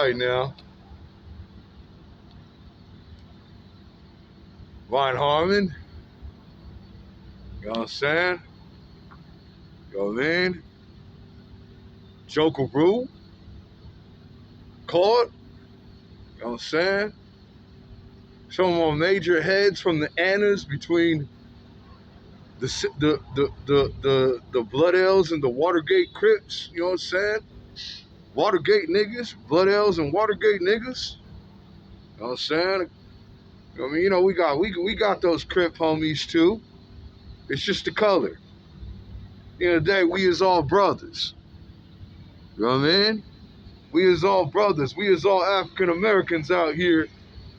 right now. Ryan Harmon. You know what I'm saying? You know what I mean? Jokerru. Caught. You know what I'm saying? Some of my major heads from the Annas between the Blood L's and the Watergate Crips. You know what I'm saying? Watergate niggas, Blood L's and Watergate niggas. You know what I'm saying? I mean, you know, we got those Crip homies too. It's just the color. At the end of the day, we is all brothers. You know what I mean? We is all brothers. We is all African Americans out here,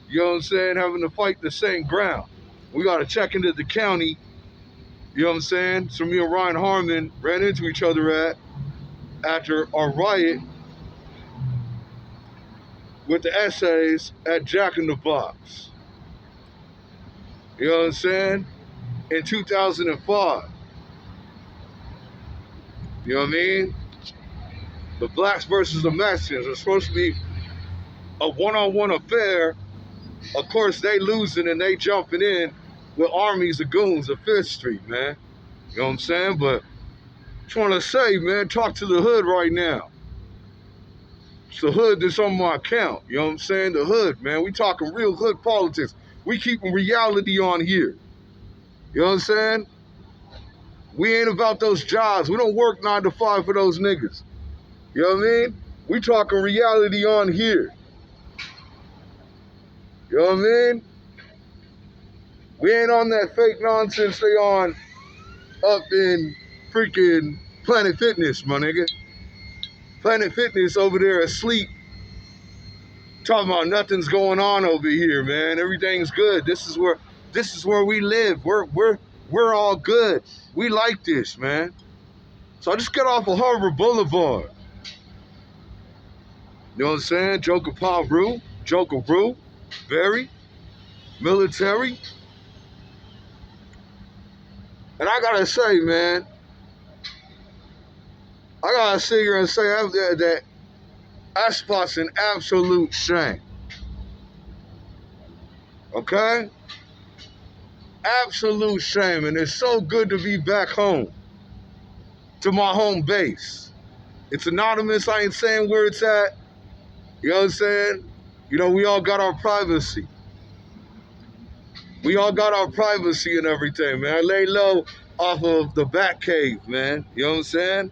you know what I'm saying, having to fight the same ground. We got to check into the county, you know what I'm saying? So me and Ryan Harmon ran into each other after our riot with the essays at Jack in the Box. You know what I'm saying? In 2005. You know what I mean? The blacks versus the Mexicans are supposed to be a one-on-one affair. Of course, they losing and they jumping in with armies of goons of Fifth Street, man. You know what I'm saying? But just want to say, man, talk to the hood right now. It's the hood that's on my account. You know what I'm saying? The hood, man. We talking real hood politics. We keeping reality on here. You know what I'm saying? We ain't about those jobs. We don't work 9 to 5 for those niggas. You know what I mean? We talking reality on here. You know what I mean? We ain't on that fake nonsense they on up in freaking Planet Fitness, my nigga. Planet Fitness over there asleep. Talking about nothing's going on over here, man. Everything's good. This is where we live. We're all good. We like this, man. So I just got off of Harbor Boulevard. You know what I'm saying? Jokerru, very military. And I gotta say, man, I gotta sit here and say that spot's an absolute shame. Okay? Absolute shame. And it's so good to be back home, to my home base. It's anonymous. I ain't saying where it's at. You know what I'm saying? You know, we all got our privacy. We all got our privacy and everything, man. I lay low off of the Batcave, man. You know what I'm saying?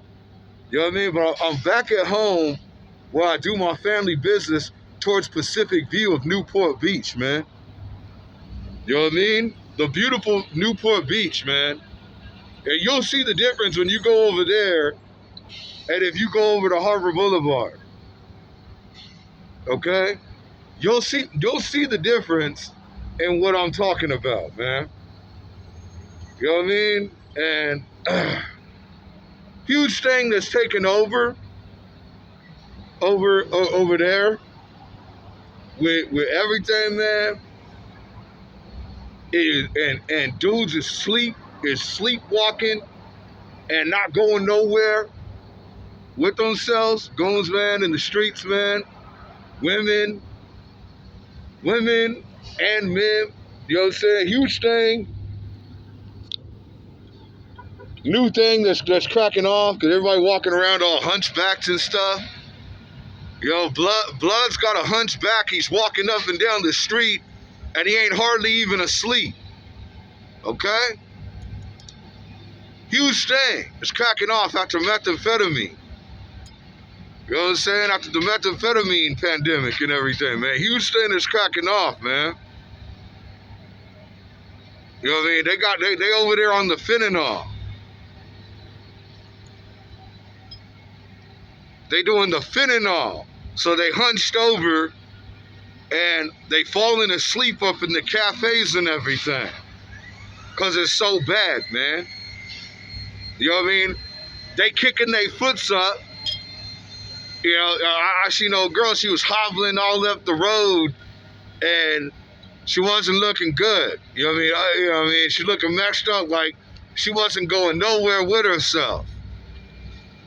You know what I mean? But I'm back at home where I do my family business towards Pacific View of Newport Beach, man. You know what I mean? The beautiful Newport Beach, man. And you'll see the difference when you go over there and if you go over to Harbor Boulevard. Okay? You'll see the difference in what I'm talking about, man. You know what I mean? And huge thing that's taken over there with everything, man. And dudes is sleepwalking and not going nowhere with themselves. Goons, man, in the streets, man. Women and men. You know what I'm saying? Huge thing. New thing that's cracking off because everybody walking around all hunchbacks and stuff. You know, Blood's got a hunchback. He's walking up and down the street and he ain't hardly even asleep. Okay? Huge thing. It's cracking off after methamphetamine. You know what I'm saying? After the methamphetamine pandemic and everything, man. Huge thing is cracking off, man. You know what I mean? They over there on the fentanyl. They doing the fentanyl. So they hunched over and they falling asleep up in the cafes and everything. Cause it's so bad, man. You know what I mean? They kicking their foots up. You know, I seen no girl, she was hobbling all up the road and she wasn't looking good. You know what I mean? She looking messed up like she wasn't going nowhere with herself.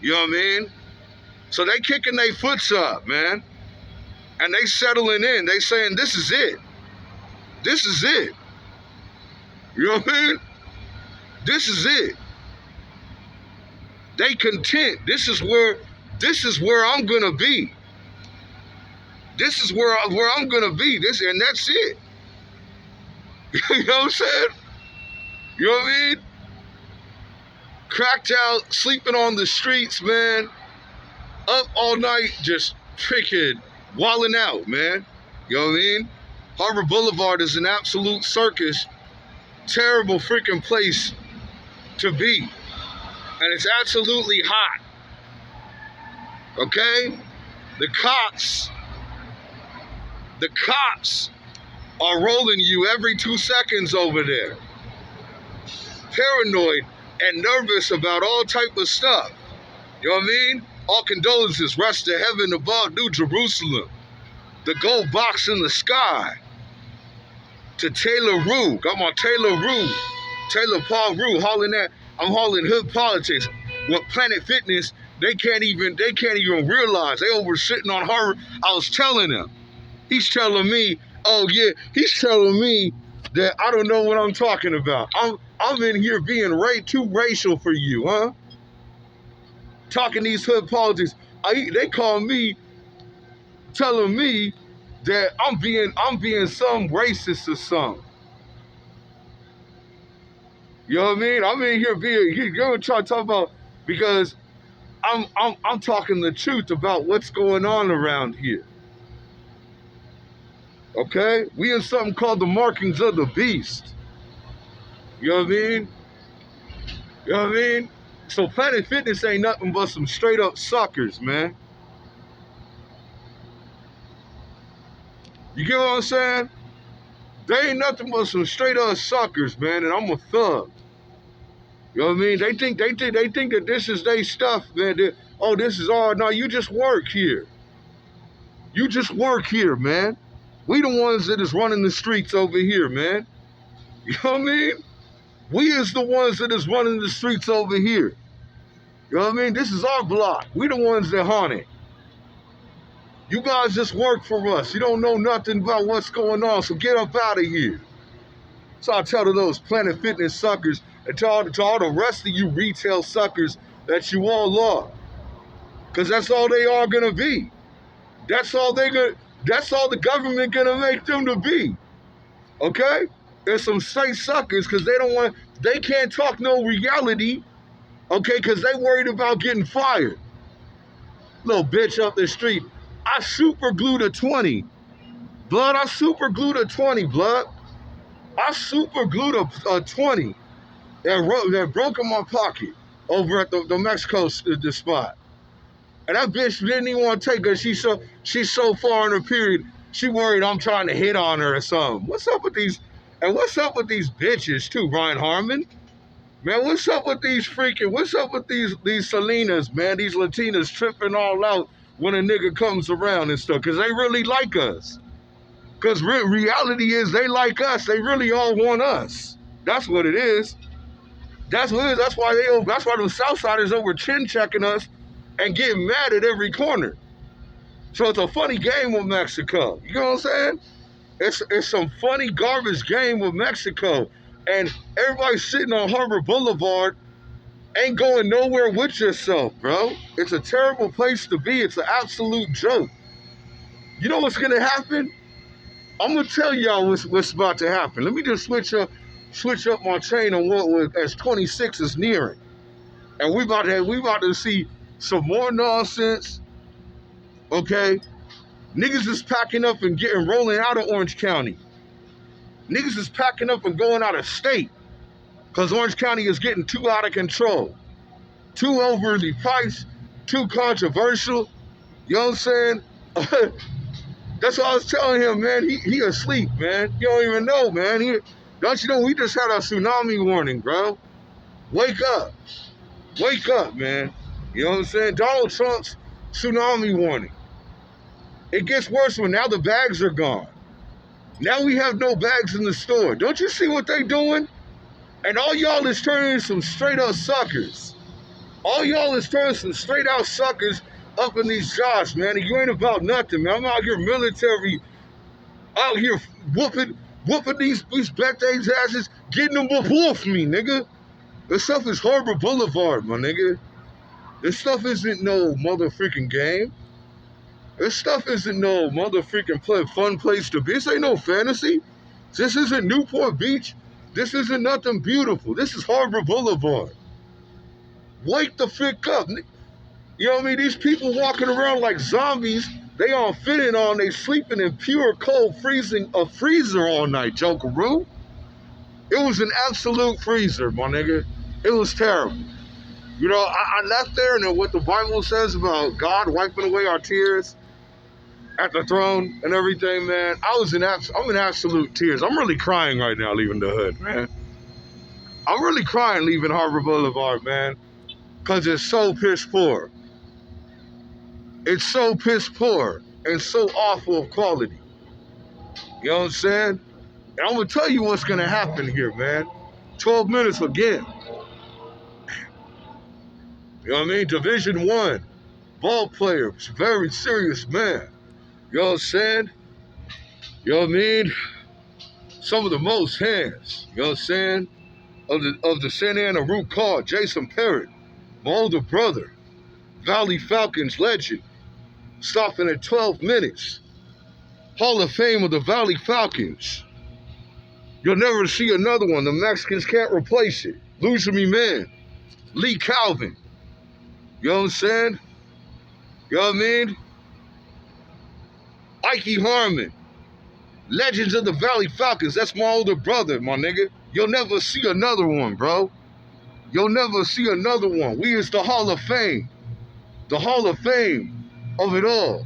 You know what I mean? So they kicking their foots up, man. And they settling in. They saying, this is it. This is it. You know what I mean? This is it. They content. This is where I'm gonna be. This is where I'm gonna be. And that's it. You know what I'm saying? You know what I mean? Cracked out, sleeping on the streets, man. Up all night, just freaking wilding out, man. You know what I mean? Harbor Boulevard is an absolute circus. Terrible freaking place to be. And it's absolutely hot. Okay? The cops are rolling you every 2 seconds over there. Paranoid and nervous about all type of stuff. You know what I mean? All condolences, rest to heaven above New Jerusalem. The gold box in the sky. To Taylor Rue. Got my Taylor Paul Rue hauling that. I'm hauling hood politics. With Planet Fitness, they can't even realize. They over sitting on Harvard. I was telling them. He's telling me, oh yeah, he's telling me that I don't know what I'm talking about. I'm in here being too racial for you, huh? Talking these hood politics. They call me, telling me that I'm being some racist or something. You know what I mean? I'm in here you're gonna try to talk about, because I'm talking the truth about what's going on around here. Okay? We in something called the markings of the beast. You know what I mean? You know what I mean? So Planet Fitness ain't nothing but some straight up suckers, man. You get what I'm saying? They ain't nothing but some straight up suckers, man, and I'm a thug. You know what I mean? They think that this is their stuff, man. This is all. No, you just work here. You just work here, man. We the ones that is running the streets over here, man. You know what I mean? We is the ones that is running the streets over here. You know what I mean? This is our block. We the ones that haunt it. You guys just work for us. You don't know nothing about what's going on, so get up out of here. So I tell to those Planet Fitness suckers, and to all the rest of you retail suckers that you all are. Because that's all they are going to be. That's all the government going to make them to be. Okay? There's some straight suckers because they can't talk no reality. Okay? Because they worried about getting fired. Little bitch up the street. I super glued a 20. Blood, I super glued a 20, blood. I super glued a 20 that broke in my pocket over at the Mexico the spot. And that bitch didn't even want to take her. She's so far in her period, she worried I'm trying to hit on her or something. What's up with these bitches too, Ryan Harmon? Man, what's up with these Selenas, man, these Latinas tripping all out when a nigga comes around and stuff, because they really like us. Because reality is they like us. They really all want us. That's what it is. That's what it is. That's why the Southsiders over chin checking us and getting mad at every corner. So it's a funny game with Mexico. You know what I'm saying? It's some funny garbage game with Mexico. And everybody sitting on Harbor Boulevard ain't going nowhere with yourself, bro. It's a terrible place to be. It's an absolute joke. You know what's going to happen? I'm gonna tell y'all what's about to happen. Let me just switch up my chain on what as 26 is nearing, and we about to see some more nonsense. Okay, niggas is packing up and rolling out of Orange County. Niggas is packing up and going out of state because Orange County is getting too out of control, too overly priced, too controversial. You know what I'm saying? That's what I was telling him, man. He asleep, man. You don't even know, man. Don't you know we just had a tsunami warning, bro? Wake up. Wake up, man. You know what I'm saying? Donald Trump's tsunami warning. It gets worse when now the bags are gone. Now we have no bags in the store. Don't you see what they doing? And all y'all is turning some straight up suckers. All y'all is turning some straight out suckers up in these jobs, man, and you ain't about nothing, man. I'm out here military, out here whooping these black days asses, getting them whoop off me, nigga. This stuff is Harbor Boulevard, my nigga. This stuff isn't no motherfucking game. This stuff isn't no motherfucking fun place to be. This ain't no fantasy. This isn't Newport Beach. This isn't nothing beautiful. This is Harbor Boulevard. Wake the frick up. You know what I mean? These people walking around like zombies. They all fitting on. They sleeping in pure cold freezing a freezer all night, Jokerru. It was an absolute freezer, my nigga. It was terrible. You know, I left there, and then what the Bible says about God wiping away our tears at the throne and everything, man. I'm in absolute tears. I'm really crying right now leaving the hood, man. I'm really crying leaving Harbor Boulevard, man, because it's so piss poor. It's so piss poor and so awful of quality. You know what I'm saying? And I'm going to tell you what's going to happen here, man. 12 minutes again. You know what I mean? Division I, ball player, very serious man. You know what I'm saying? You know what I mean? Some of the most hands, you know what I'm saying? Of the Santa Ana root card, Jason Parrott, my older brother, Valley Falcons legend, stopping at 12 minutes. Hall of Fame of the Valley Falcons. You'll never see another one. The Mexicans can't replace it. Losing me, man. Lee Calvin. You know what I'm saying? You know what I mean? Ike Harmon. Legends of the Valley Falcons. That's my older brother, my nigga. You'll never see another one, bro. You'll never see another one. We is the Hall of Fame. The Hall of Fame of it all.